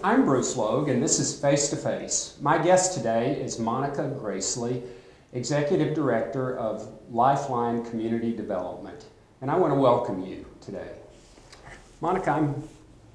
I'm Bruce Logue, and this is Face to Face. My guest today is Monika Grasley, Executive Director of LifeLine Community Development, and I want to welcome you today. Monika, I'm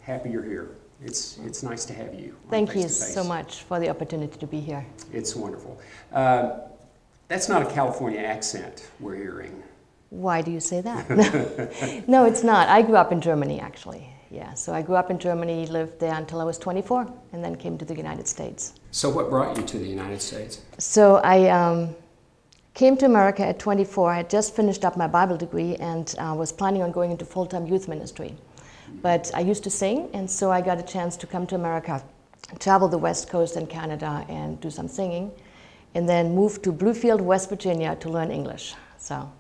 happy you're here. It's nice to have you. Thank you so much for the opportunity to be here. It's wonderful. That's not a California accent we're hearing. Why do you say that? No, it's not. I grew up in Germany, actually. Yeah, so I grew up in Germany, lived there until I was 24, and then came to the United States. So what brought you to the United States? So I came to America at 24. I had just finished up my Bible degree and was planning on going into full-time youth ministry. But I used to sing, and so I got a chance to come to America, travel the West Coast and Canada and do some singing, and then move to Bluefield, West Virginia to learn English. So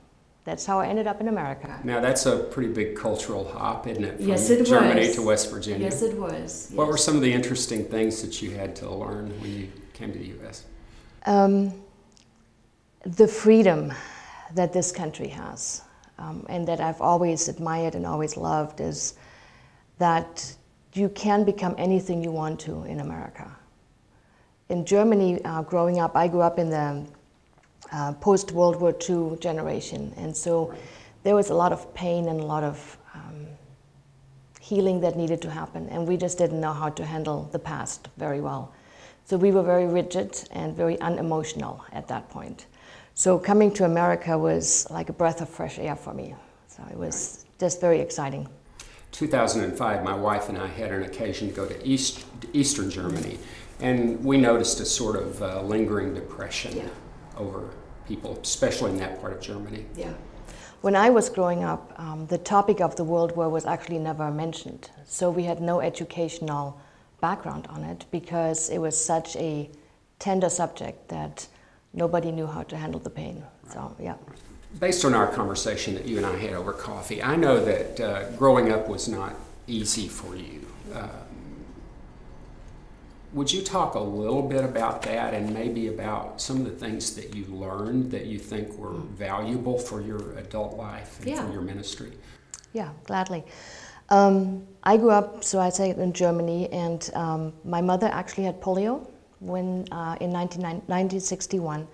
that's how I ended up in America. Now that's a pretty big cultural hop, isn't it? From yes, it Germany was. To West Virginia. Yes, it was. What yes. were some of the interesting things that you had to learn when you came to the U.S.? The freedom that this country has, and that I've always admired and always loved, is that you can become anything you want to in America. In Germany, growing up, I grew up in the post-World War II generation, and so there was a lot of pain and a lot of healing that needed to happen, and we just didn't know how to handle the past very well. So we were very rigid and very unemotional at that point. So coming to America was like a breath of fresh air for me. So it was just very exciting. 2005, my wife and I had an occasion to go to Eastern Germany, and we noticed a sort of lingering depression over people, especially in that part of Germany. Yeah. When I was growing up, the topic of the World War was actually never mentioned. So we had no educational background on it because it was such a tender subject that nobody knew how to handle the pain. Right. So, yeah. Based on our conversation that you and I had over coffee, I know that growing up was not easy for you. Would you talk a little bit about that and maybe about some of the things that you learned that you think were valuable for your adult life and for your ministry? Yeah, gladly. I grew up, so I say, in Germany, and my mother actually had polio when in 1961.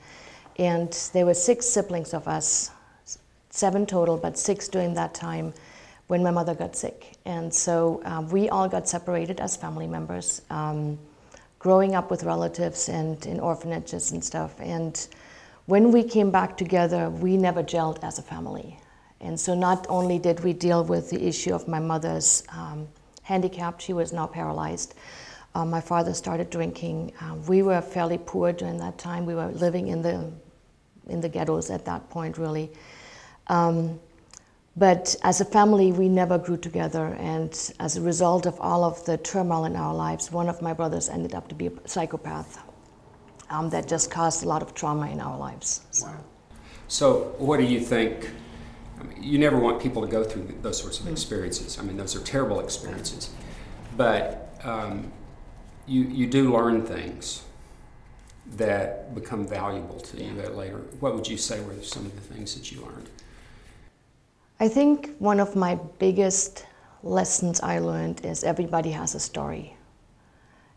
And there were 6 siblings of us, 7 total, but 6 during that time when my mother got sick. And so we all got separated as family members, growing up with relatives and in orphanages and stuff. And when we came back together, we never gelled as a family. And so not only did we deal with the issue of my mother's handicap, she was now paralyzed. My father started drinking. We were fairly poor during that time. We were living in the ghettos at that point, really. But as a family, we never grew together, and as a result of all of the turmoil in our lives, one of my brothers ended up to be a psychopath that just caused a lot of trauma in our lives. So. Wow. So what do you think? I mean, you never want people to go through those sorts of experiences. I mean, those are terrible experiences. But you do learn things that become valuable to you later. What would you say were some of the things that you learned? I think one of my biggest lessons I learned is everybody has a story.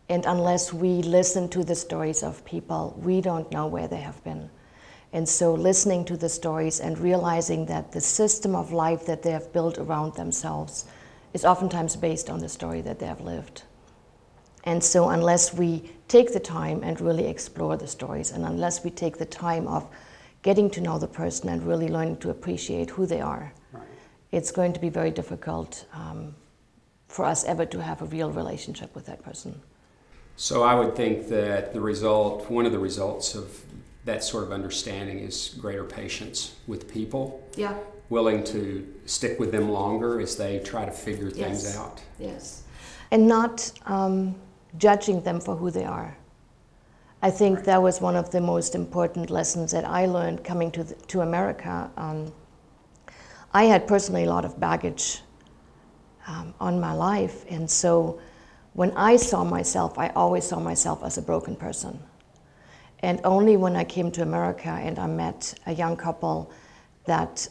And unless we listen to the stories of people, we don't know where they have been. And so listening to the stories and realizing that the system of life that they have built around themselves is oftentimes based on the story that they have lived. And so unless we take the time and really explore the stories, and unless we take the time of getting to know the person and really learning to appreciate who they are, it's going to be very difficult for us ever to have a real relationship with that person. So I would think that one of the results of that sort of understanding is greater patience with people. Yeah. Willing to stick with them longer as they try to figure things out. Yes. And not judging them for who they are. I think that was one of the most important lessons that I learned coming to America. I had personally a lot of baggage on my life, and so when I saw myself, I always saw myself as a broken person. And only when I came to America and I met a young couple that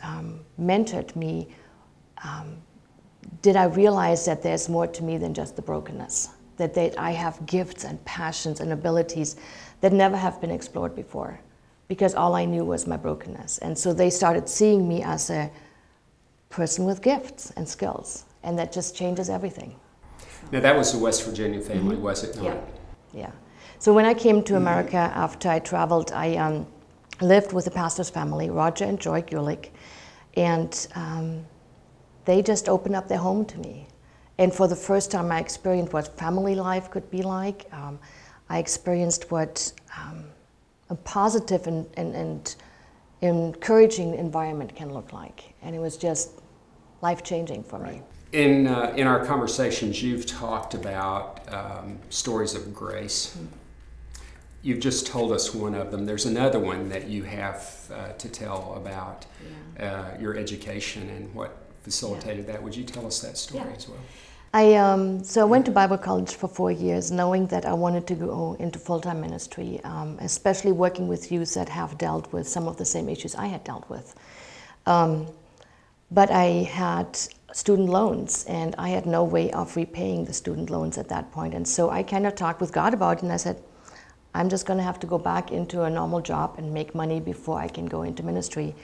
mentored me, did I realize that there's more to me than just the brokenness. that I have gifts and passions and abilities that never have been explored before, because all I knew was my brokenness. And so they started seeing me as a person with gifts and skills, and that just changes everything. Now that was a West Virginia family, was it not? Yeah, yeah. So when I came to America after I traveled, I lived with the pastor's family, Roger and Joy Gulick, and they just opened up their home to me. And for the first time I experienced what family life could be like. I experienced what a positive and encouraging environment can look like. And it was just life-changing for me. In our conversations, you've talked about stories of grace. You've just told us one of them. There's another one that you have to tell about your education and what facilitated that. Would you tell us that story as well? So I went to Bible college for 4 years, knowing that I wanted to go into full-time ministry, especially working with youth that have dealt with some of the same issues I had dealt with. But I had student loans, and I had no way of repaying the student loans at that point. And so I kind of talked with God about it, and I said, I'm just going to have to go back into a normal job and make money before I can go into ministry.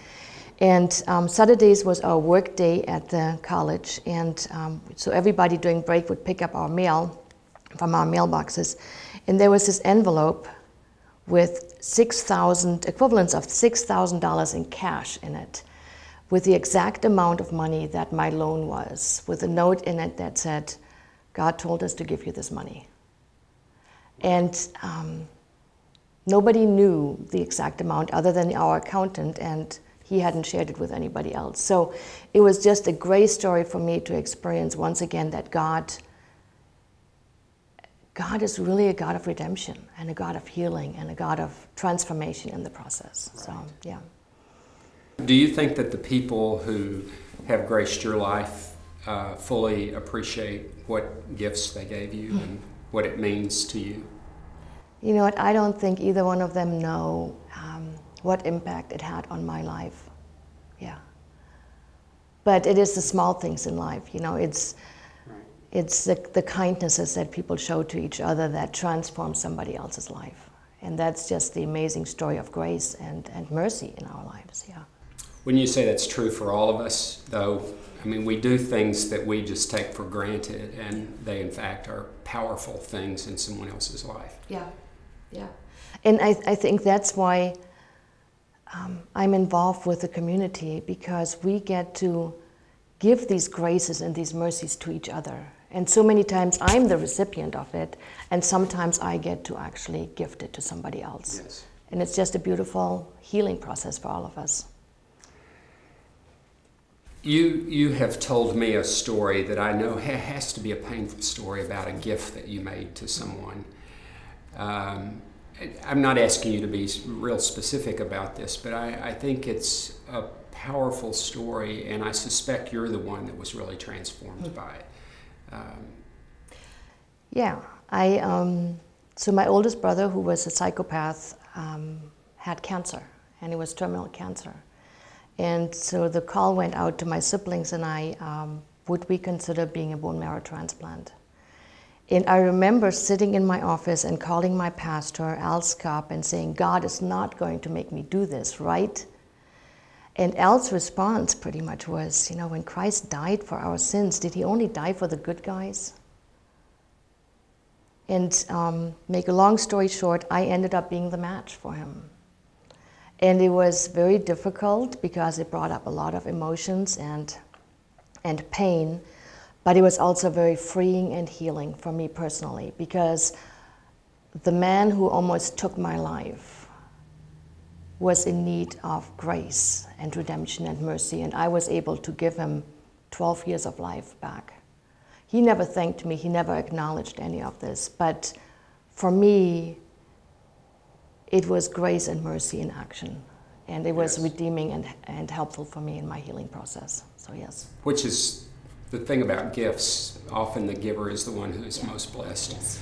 And Saturdays was our work day at the college, and so everybody during break would pick up our mail from our mailboxes, and there was this envelope with equivalents of $6,000 in cash in it, with the exact amount of money that my loan was, with a note in it that said, God told us to give you this money. And nobody knew the exact amount other than our accountant, and he hadn't shared it with anybody else. So it was just a great story for me to experience once again that God is really a God of redemption and a God of healing and a God of transformation in the process. Right. So, yeah. Do you think that the people who have graced your life fully appreciate what gifts they gave you and what it means to you? You know what, I don't think either one of them know what impact it had on my life. Yeah. But it is the small things in life, you know, it's the kindnesses that people show to each other that transform somebody else's life. And that's just the amazing story of grace and mercy in our lives, yeah. Wouldn't you say that's true for all of us, though? I mean, we do things that we just take for granted, and they, in fact, are powerful things in someone else's life. Yeah, yeah. And I think that's why I'm involved with the community, because we get to give these graces and these mercies to each other. And so many times I'm the recipient of it, and sometimes I get to actually gift it to somebody else. Yes. And it's just a beautiful healing process for all of us. You have told me a story that I know has to be a painful story about a gift that you made to someone. I'm not asking you to be real specific about this, but I think it's a powerful story, and I suspect you're the one that was really transformed by it. Yeah, so my oldest brother, who was a psychopath, had cancer, and it was terminal cancer. And so the call went out to my siblings and I, would we consider being a bone marrow transplant? And I remember sitting in my office and calling my pastor, Al Scopp, and saying, God is not going to make me do this, right? And Al's response pretty much was, you know, when Christ died for our sins, did he only die for the good guys? And make a long story short, I ended up being the match for him. And it was very difficult because it brought up a lot of emotions and pain, but it was also very freeing and healing for me personally, because the man who almost took my life was in need of grace and redemption and mercy, and I was able to give him 12 years of life back. He never thanked me, he never acknowledged any of this, but for me, it was grace and mercy in action, and it was redeeming and helpful for me in my healing process, so yes. Which is the thing about gifts, often the giver is the one who is most blessed. Yes.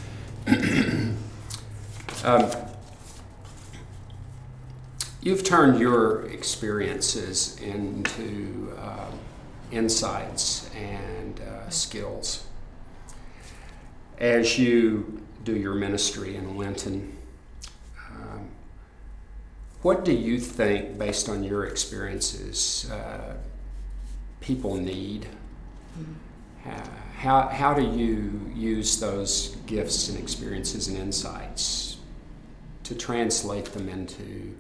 You've turned your experiences into insights and skills. As you do your ministry in Linton, what do you think, based on your experiences, people need? How do you use those gifts and experiences and insights to translate them into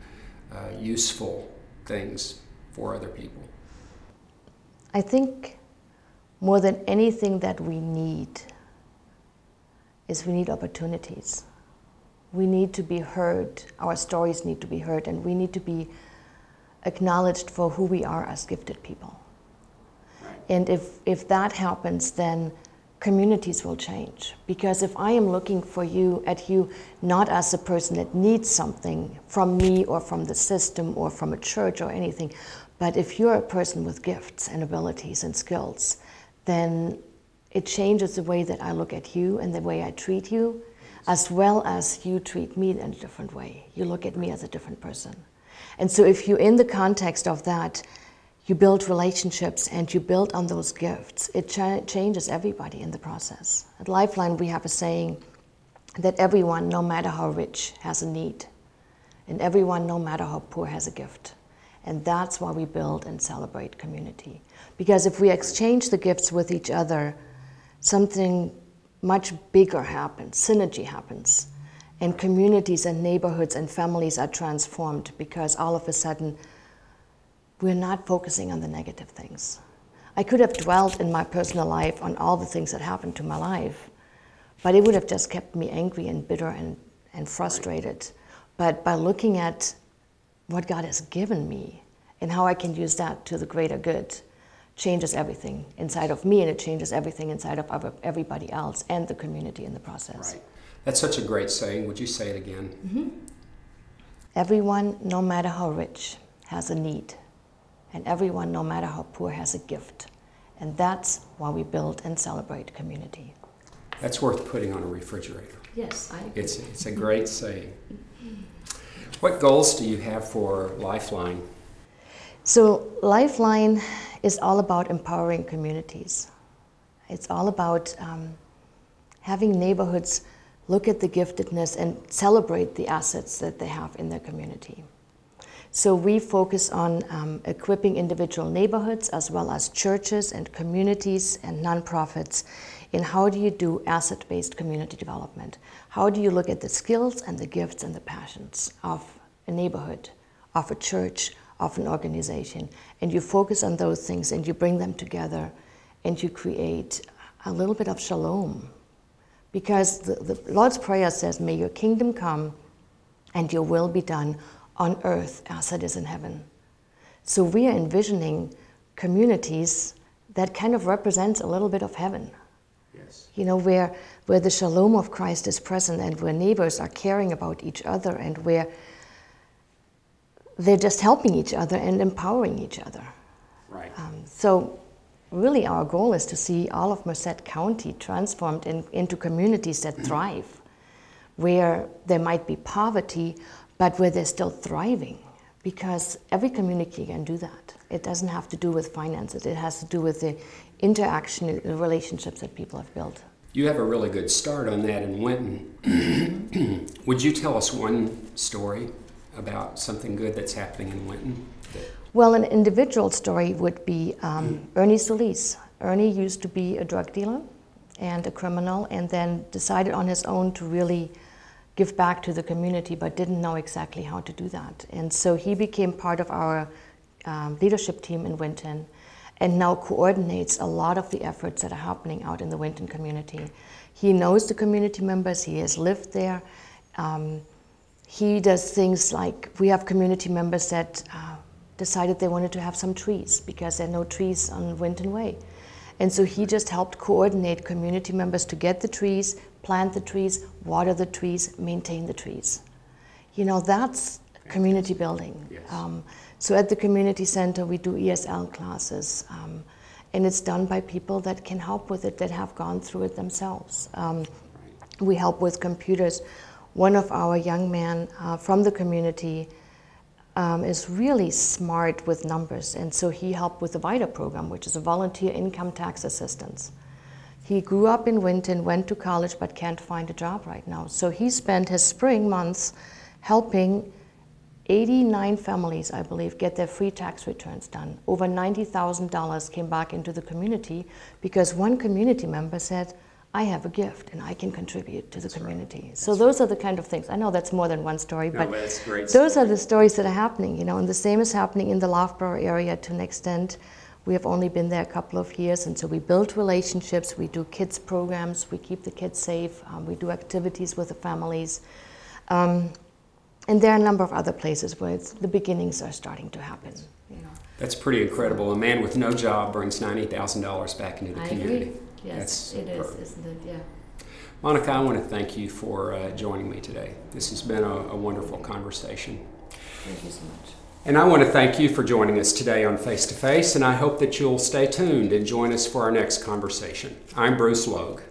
useful things for other people? I think more than anything that we need is we need opportunities. We need to be heard, our stories need to be heard, and we need to be acknowledged for who we are as gifted people. And if that happens, then communities will change. Because if I am looking at you not as a person that needs something from me or from the system or from a church or anything, but if you're a person with gifts and abilities and skills, then it changes the way that I look at you and the way I treat you, as well as you treat me in a different way. You look at me as a different person. And so if you're in the context of that, you build relationships and you build on those gifts, it changes everybody in the process. At LifeLine, we have a saying that everyone, no matter how rich, has a need. And everyone, no matter how poor, has a gift. And that's why we build and celebrate community. Because if we exchange the gifts with each other, something much bigger happens, synergy happens. And communities and neighborhoods and families are transformed because all of a sudden, we're not focusing on the negative things. I could have dwelt in my personal life on all the things that happened to my life, but it would have just kept me angry and bitter and frustrated. But by looking at what God has given me and how I can use that to the greater good, changes everything inside of me, and it changes everything inside of everybody else and the community in the process. Right. That's such a great saying. Would you say it again? Mm-hmm. Everyone, no matter how rich, has a need. And everyone, no matter how poor, has a gift. And that's why we build and celebrate community. That's worth putting on a refrigerator. Yes, I agree. It's a great saying. What goals do you have for LifeLine? So LifeLine is all about empowering communities. It's all about having neighborhoods look at the giftedness and celebrate the assets that they have in their community. So we focus on equipping individual neighborhoods as well as churches and communities and nonprofits in how do you do asset-based community development? How do you look at the skills and the gifts and the passions of a neighborhood, of a church, of an organization, and you focus on those things and you bring them together and you create a little bit of shalom. Because the Lord's Prayer says, may your kingdom come and your will be done on earth as it is in heaven. So we are envisioning communities that kind of represents a little bit of heaven. Yes. You know, where the shalom of Christ is present and where neighbors are caring about each other and where they're just helping each other and empowering each other. Right. So really our goal is to see all of Merced County transformed into communities that thrive, where there might be poverty, but where they're still thriving, because every community can do that. It doesn't have to do with finances. It has to do with the interaction, the relationships that people have built. You have a really good start on that in Winton. Would you tell us one story about something good that's happening in Winton? Well, an individual story would be Ernie Solis. Ernie used to be a drug dealer and a criminal, and then decided on his own to really give back to the community, but didn't know exactly how to do that. And so he became part of our leadership team in Winton, and now coordinates a lot of the efforts that are happening out in the Winton community. He knows the community members, he has lived there. He does things like, we have community members that decided they wanted to have some trees because there are no trees on Winton Way. And so he just helped coordinate community members to get the trees, plant the trees, water the trees, maintain the trees. You know, that's community building. Yes. So at the community center, we do ESL classes, and it's done by people that can help with it, that have gone through it themselves. We help with computers. One of our young men from the community is really smart with numbers, and so he helped with the VITA program, which is a volunteer income tax assistance, He grew up in Winton, went to college, but can't find a job right now. So he spent his spring months helping 89 families, I believe, get their free tax returns done. Over $90,000 came back into the community because one community member said, I have a gift and I can contribute to the community. Right. So those are the kind of things. I know that's more than one story, but that's great those are the stories that are happening, and the same is happening in the Loughborough area to an extent. We have only been there a couple of years, and so we build relationships, we do kids programs, we keep the kids safe, we do activities with the families. And there are a number of other places where the beginnings are starting to happen. That's pretty incredible. A man with no job brings $90,000 back into the community. Agree. Yes, it is, isn't it? Yeah. Monika, I want to thank you for joining me today. This has been a wonderful conversation. Thank you so much. And I want to thank you for joining us today on Face to Face, and I hope that you'll stay tuned and join us for our next conversation. I'm Bruce Logue.